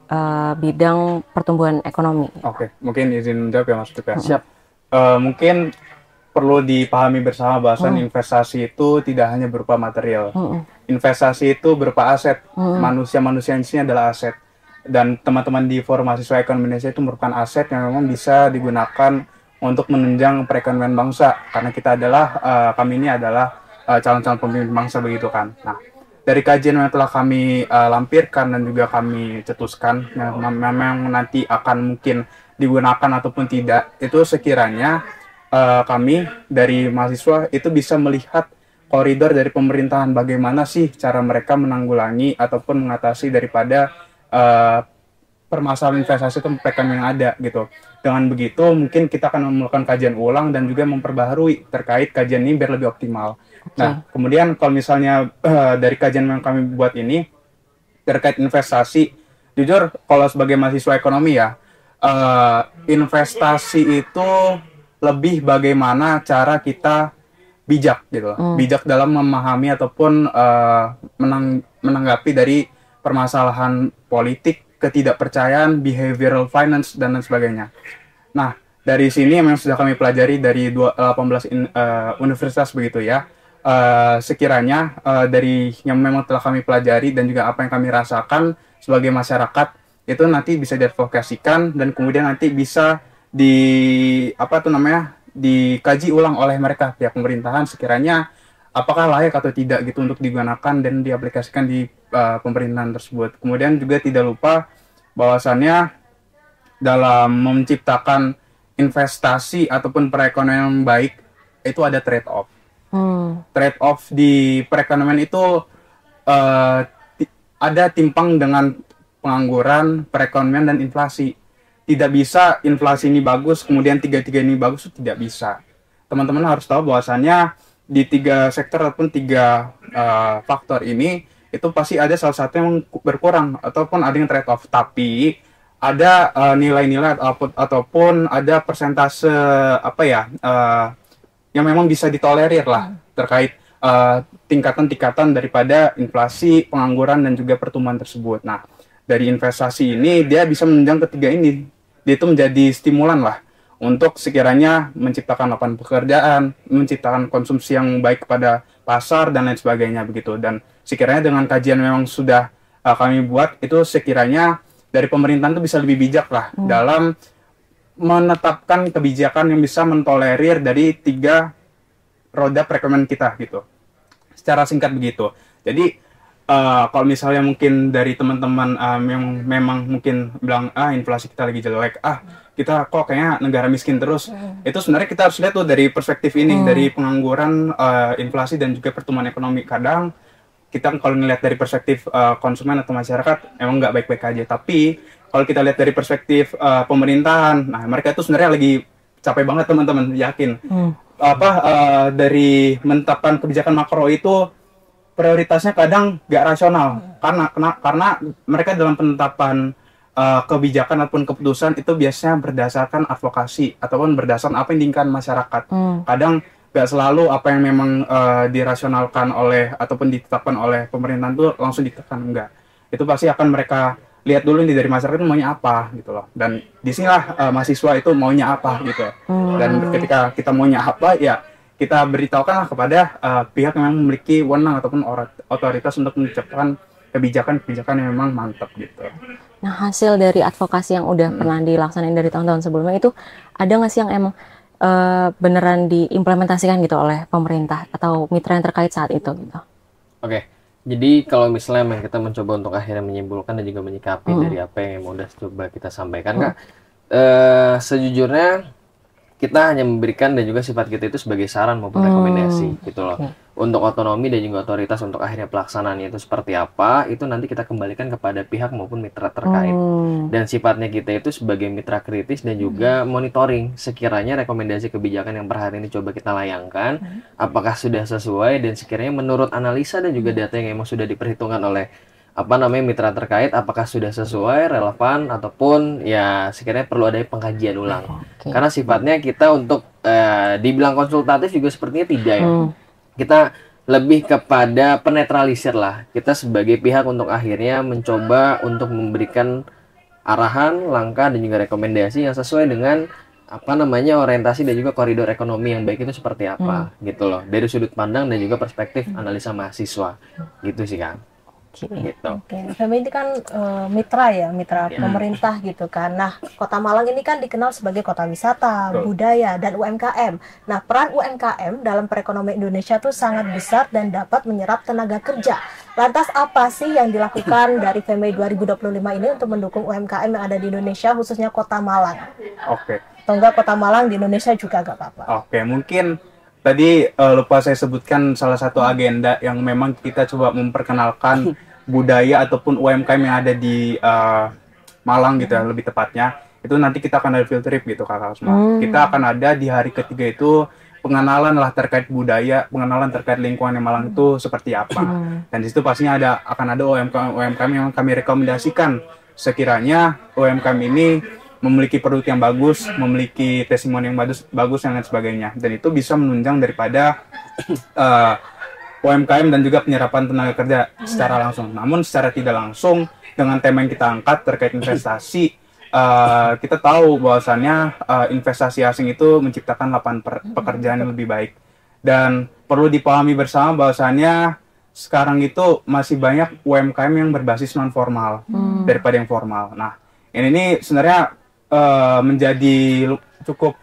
bidang pertumbuhan ekonomi? Oke, mungkin izin jawab ya Mas Tuka. Siap. Mungkin perlu dipahami bersama bahasan investasi itu tidak hanya berupa material. Investasi itu berupa aset. Manusia-manusia di sini adalah aset. Dan teman-teman di Forum Mahasiswa Ekonomi Indonesia itu merupakan aset yang memang bisa digunakan untuk menunjang perekonomian bangsa, karena kita adalah kami ini adalah calon-calon pemimpin bangsa begitu kan. Nah, dari kajian yang telah kami lampirkan dan juga kami cetuskan yang memang nanti akan mungkin digunakan ataupun tidak, itu sekiranya kami dari mahasiswa itu bisa melihat koridor dari pemerintahan bagaimana sih cara mereka menanggulangi ataupun mengatasi daripada permasalahan investasi atau perekonomian yang ada gitu. Dengan begitu mungkin kita akan melakukan kajian ulang dan juga memperbaharui terkait kajian ini biar lebih optimal. Nah, kemudian kalau misalnya dari kajian yang kami buat ini terkait investasi, jujur kalau sebagai mahasiswa ekonomi ya, investasi itu lebih bagaimana cara kita bijak gitu, bijak dalam memahami ataupun menanggapi dari permasalahan politik, ketidakpercayaan, behavioral finance dan lain sebagainya. Nah, dari sini memang sudah kami pelajari dari 18 universitas begitu ya. Sekiranya dari yang memang telah kami pelajari dan juga apa yang kami rasakan sebagai masyarakat itu nanti bisa diadvokasikan dan kemudian nanti bisa dikaji ulang oleh mereka pihak pemerintahan sekiranya apakah layak atau tidak gitu untuk digunakan dan diaplikasikan di pemerintahan tersebut. Kemudian juga tidak lupa bahwasannya dalam menciptakan investasi ataupun perekonomian yang baik itu ada trade off. Trade off di perekonomian itu ada timpang dengan pengangguran, perekonomian dan inflasi. Tidak bisa inflasi ini bagus, kemudian tiga-tiga ini bagus, itu tidak bisa. Teman-teman harus tahu bahwasannya di 3 sektor ataupun 3 faktor ini itu pasti ada salah satu yang berkurang ataupun ada yang trade off. Tapi ada nilai-nilai ataupun ada persentase yang memang bisa ditolerir lah terkait tingkatan-tingkatan daripada inflasi, pengangguran dan juga pertumbuhan tersebut. Nah, dari investasi ini dia bisa menunjang ketiga ini. Dia itu menjadi stimulan lah untuk sekiranya menciptakan lapangan pekerjaan, menciptakan konsumsi yang baik kepada pasar dan lain sebagainya begitu. Dan sekiranya dengan kajian memang sudah kami buat itu sekiranya dari pemerintahan itu bisa lebih bijak lah dalam menetapkan kebijakan yang bisa mentolerir dari 3 roda perekonomian kita gitu. Secara singkat begitu. Jadi kalau misalnya mungkin dari teman-teman yang memang mungkin bilang inflasi kita lagi jelek, kita kok kayaknya negara miskin terus. Itu sebenarnya kita harus lihat tuh dari perspektif ini, dari pengangguran, inflasi dan juga pertumbuhan ekonomi. Kadang kita kalau ngelihat dari perspektif konsumen atau masyarakat emang nggak baik-baik aja. Tapi kalau kita lihat dari perspektif pemerintahan, nah mereka itu sebenarnya lagi capek banget teman-teman, yakin. Dari menetapkan kebijakan makro itu prioritasnya kadang nggak rasional karena mereka dalam penetapan kebijakan ataupun keputusan itu biasanya berdasarkan advokasi ataupun berdasarkan apa yang diinginkan masyarakat. Kadang nggak selalu apa yang memang dirasionalkan oleh ataupun ditetapkan oleh pemerintahan itu langsung ditekan, enggak. Itu pasti akan mereka lihat dulu nih dari masyarakat itu maunya apa gitu loh. Dan disinilah mahasiswa itu maunya apa gitu. Dan ketika kita maunya apa ya kita beritahukanlah kepada pihak yang memiliki wewenang ataupun otoritas untuk menciptakan kebijakan-kebijakan yang memang mantap gitu. Nah, hasil dari advokasi yang udah pernah dilaksanain dari tahun-tahun sebelumnya itu ada nggak sih yang emang beneran diimplementasikan gitu oleh pemerintah atau mitra yang terkait saat itu gitu? Oke, jadi kalau misalnya memang kita mencoba untuk akhirnya menyimpulkan dan juga menyikapi dari apa yang udah coba kita sampaikan, Kak, sejujurnya kita hanya memberikan dan juga sifat kita itu sebagai saran maupun rekomendasi gitu loh. Untuk otonomi dan juga otoritas untuk akhirnya pelaksanaannya itu seperti apa, itu nanti kita kembalikan kepada pihak maupun mitra terkait. Dan sifatnya kita itu sebagai mitra kritis dan juga monitoring sekiranya rekomendasi kebijakan yang per hari ini coba kita layangkan apakah sudah sesuai dan sekiranya menurut analisa dan juga data yang memang sudah diperhitungkan oleh mitra terkait apakah sudah sesuai, relevan ataupun ya sekiranya perlu ada pengkajian ulang. Karena sifatnya kita untuk dibilang konsultatif juga sepertinya tidak ya. Kita lebih kepada penetralisir lah. Kita sebagai pihak untuk akhirnya mencoba untuk memberikan arahan, langkah dan juga rekomendasi yang sesuai dengan orientasi dan juga koridor ekonomi yang baik itu seperti apa gitu loh. Dari sudut pandang dan juga perspektif analisa mahasiswa. Gitu sih, Kang. Gitu. FMI ini kan mitra pemerintah gitu kan. Nah, Kota Malang ini kan dikenal sebagai kota wisata, budaya dan UMKM. Nah, peran UMKM dalam perekonomian Indonesia tuh sangat besar dan dapat menyerap tenaga kerja. Lantas apa sih yang dilakukan dari FMI 2025 ini untuk mendukung UMKM yang ada di Indonesia khususnya Kota Malang? Atau enggak Kota Malang di Indonesia juga gak apa-apa. Mungkin tadi lupa saya sebutkan salah satu agenda yang memang kita coba memperkenalkan budaya ataupun UMKM yang ada di Malang gitu ya, lebih tepatnya. Itu nanti kita akan ada field trip gitu kakak semua. Kita akan ada di hari ketiga itu pengenalan lah terkait budaya, pengenalan terkait lingkungan Malang itu seperti apa. Dan di situ pastinya akan ada UMKM yang kami rekomendasikan sekiranya UMKM ini memiliki produk yang bagus, memiliki testimoni yang bagus dan lain sebagainya. Dan itu bisa menunjang daripada UMKM dan juga penyerapan tenaga kerja secara langsung. Namun secara tidak langsung dengan tema yang kita angkat terkait investasi, kita tahu bahwasannya investasi asing itu menciptakan lapangan pekerjaan yang lebih baik. Dan perlu dipahami bersama bahwasannya sekarang itu masih banyak UMKM yang berbasis non formal daripada yang formal. Nah, ini sebenarnya menjadi cukup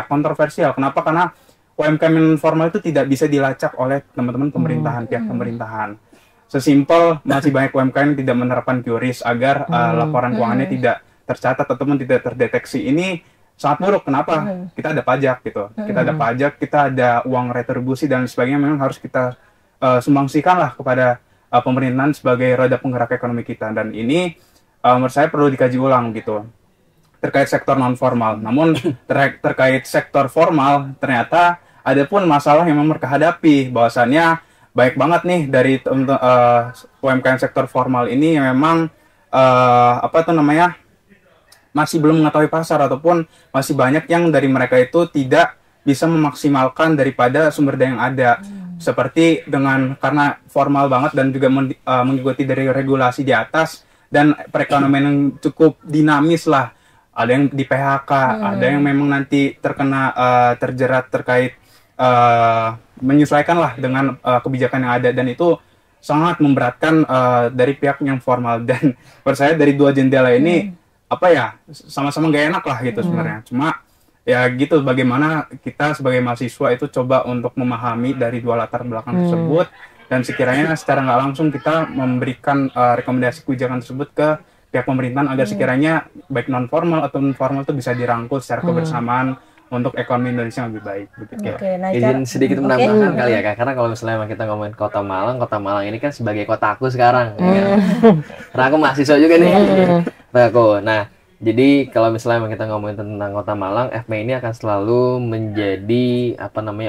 kontroversial. Kenapa? Karena UMKM non formal itu tidak bisa dilacak oleh teman-teman pemerintahan, pihak pemerintahan. Sesimpel masih banyak UMKM yang tidak menerapkan QRIS agar laporan keuangannya tidak tercatat ataupun tidak terdeteksi. Ini sangat buruk. Kenapa? Kita ada pajak gitu. Kita ada pajak, kita ada uang retribusi dan sebagainya, memang harus kita sumbangsikan lah kepada pemerintahan sebagai roda penggerak ekonomi kita. Dan ini menurut saya perlu dikaji ulang gitu terkait sektor non formal. Namun terkait sektor formal ternyata ada pun masalah yang memang mereka hadapi, bahwasannya baik banget nih dari UMKM sektor formal ini yang memang masih belum mengetahui pasar, ataupun masih banyak yang dari mereka itu tidak bisa memaksimalkan daripada sumber daya yang ada. Seperti karena formal banget dan juga mengikuti dari regulasi di atas dan perekonomian yang cukup dinamis lah. Ada yang di PHK, ada yang memang nanti terjerat terkait menyesuaikan lah dengan kebijakan yang ada, dan itu sangat memberatkan dari pihak yang formal. Dan menurut saya dari dua jendela ini sama-sama gak enak lah gitu sebenarnya. Cuma ya gitu, bagaimana kita sebagai mahasiswa itu coba untuk memahami dari dua latar belakang tersebut, dan sekiranya secara nggak langsung kita memberikan rekomendasi kebijakan tersebut ke pihak pemerintahan agar sekiranya baik non formal atau non formal itu bisa dirangkul secara kebersamaan untuk ekonomi Indonesia yang lebih baik. Izin sedikit menambahkan kali ya Kak, karena kalau misalnya emang kita ngomongin Kota Malang ini kan sebagai kota aku sekarang, ya kan? Karena aku mahasiswa juga nih. Nah, jadi kalau misalnya emang kita ngomongin tentang Kota Malang, FMI ini akan selalu menjadi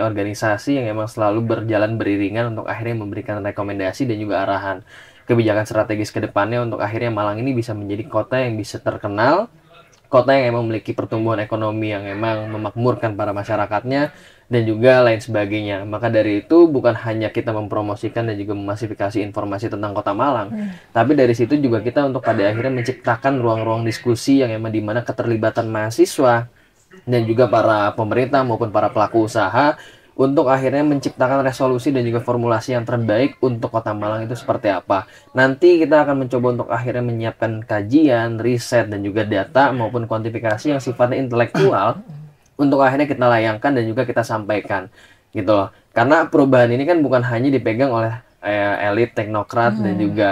organisasi yang emang selalu berjalan beriringan untuk akhirnya memberikan rekomendasi dan juga arahan kebijakan strategis ke depannya untuk akhirnya Malang ini bisa menjadi kota yang bisa terkenal, kota yang emang memiliki pertumbuhan ekonomi yang emang memakmurkan para masyarakatnya dan juga lain sebagainya. Maka dari itu bukan hanya kita mempromosikan dan juga memasifikasi informasi tentang Kota Malang, tapi dari situ juga kita untuk pada akhirnya menciptakan ruang-ruang diskusi yang emang dimana keterlibatan mahasiswa dan juga para pemerintah maupun para pelaku usaha untuk akhirnya menciptakan resolusi dan juga formulasi yang terbaik untuk Kota Malang itu seperti apa. Nanti kita akan mencoba untuk akhirnya menyiapkan kajian, riset, dan juga data maupun kuantifikasi yang sifatnya intelektual untuk akhirnya kita layangkan dan juga kita sampaikan gitu loh. Karena perubahan ini kan bukan hanya dipegang oleh elit, teknokrat, dan juga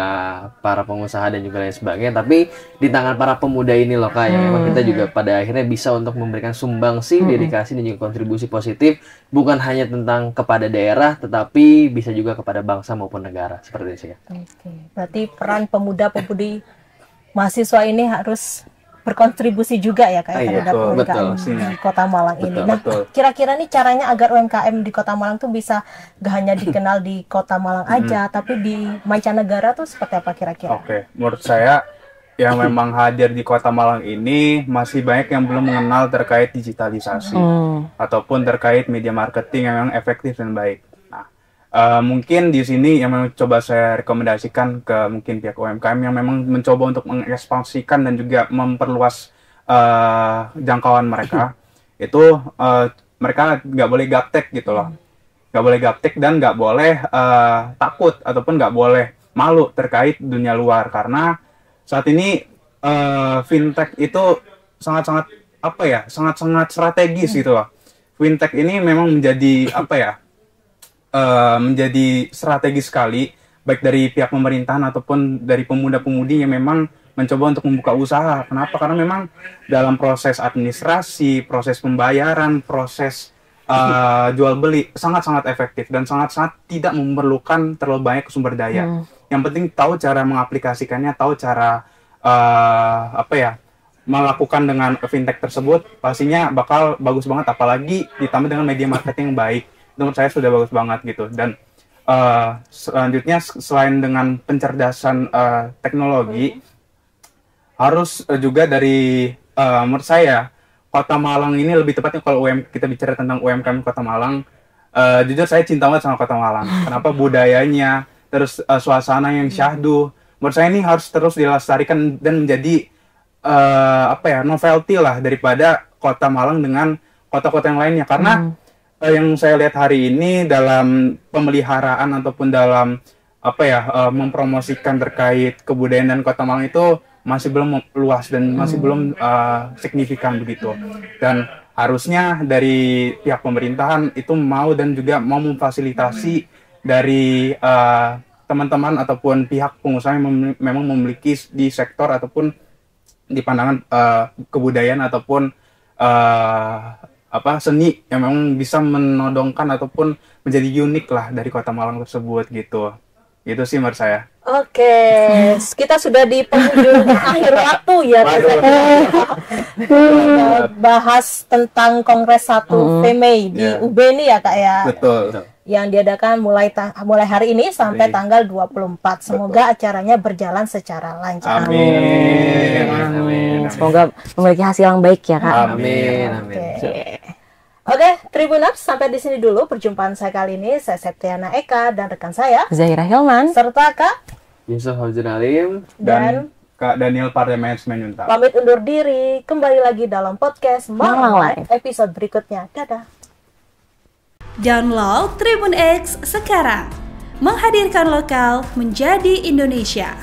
para pengusaha dan juga lain sebagainya, tapi di tangan para pemuda ini loh Kak, yang emang kita juga pada akhirnya bisa untuk memberikan sumbangsi, dedikasi, dan juga kontribusi positif, bukan hanya tentang kepada daerah, tetapi bisa juga kepada bangsa maupun negara, seperti itu ya. Berarti peran pemuda-pemudi mahasiswa ini harus berkontribusi juga ya Kak terhadap UMKM di Kota Malang ini. Nah, kira-kira nih caranya agar UMKM di Kota Malang tuh bisa gak hanya dikenal di Kota Malang aja, tapi di mancanegara tuh seperti apa kira-kira? Menurut saya yang memang hadir di Kota Malang ini masih banyak yang belum mengenal terkait digitalisasi ataupun terkait media marketing yang memang efektif dan baik. Mungkin di sini yang memang coba saya rekomendasikan ke mungkin pihak UMKM yang memang mencoba untuk mengekspansikan dan juga memperluas jangkauan mereka, itu mereka nggak boleh gaptek gitu loh, nggak boleh gaptek dan nggak boleh takut ataupun nggak boleh malu terkait dunia luar, karena saat ini fintech itu sangat-sangat sangat-sangat strategis gitu loh. Fintech ini memang menjadi menjadi strategis sekali, baik dari pihak pemerintahan ataupun dari pemuda-pemudi yang memang mencoba untuk membuka usaha. Kenapa? Karena memang dalam proses administrasi, proses pembayaran, proses jual beli sangat-sangat efektif dan sangat-sangat tidak memerlukan terlalu banyak sumber daya. Yang penting tahu cara mengaplikasikannya, tahu cara melakukan dengan fintech tersebut, pastinya bakal bagus banget, apalagi ditambah dengan media marketing yang baik. Itu menurut saya sudah bagus banget gitu. Dan selanjutnya selain dengan pencerdasan teknologi, harus juga dari menurut saya Kota Malang ini, lebih tepatnya kalau kita bicara tentang UMKM Kota Malang, jujur saya cinta banget sama Kota Malang. Kenapa? Budayanya, terus suasana yang syahdu. Menurut saya ini harus terus dilestarikan dan menjadi novelty lah daripada Kota Malang dengan kota-kota yang lainnya. Karena yang saya lihat hari ini dalam pemeliharaan ataupun dalam mempromosikan terkait kebudayaan dan Kota Malang itu masih belum luas dan masih belum signifikan begitu. Dan harusnya dari pihak pemerintahan itu mau dan juga mau memfasilitasi dari teman-teman ataupun pihak pengusaha yang memang memiliki di sektor ataupun di pandangan kebudayaan ataupun seni yang memang bisa menodongkan ataupun menjadi unik lah dari Kota Malang tersebut gitu. Itu sih menurut saya. Oke, kita sudah di penghujung akhir waktu ya. Bahas tentang Kongres 1 FMEI di UB ini ya Kak ya. Betul. Yang diadakan mulai hari ini sampai tanggal 24. Semoga acaranya berjalan secara lancar. Amin. Semoga memiliki hasil yang baik ya Kak. Amin. Oke, Tribuners, sampai di sini dulu perjumpaan saya kali ini. Saya Septiana Eka dan rekan saya Zahira Hilman serta Kak Yusuf Hafizul Alim dan Kak Daniel Pardemen Semenyunta. Pamit undur diri. Kembali lagi dalam podcast Malang Live episode berikutnya. Dadah. Download Tribun X sekarang. Menghadirkan lokal menjadi Indonesia.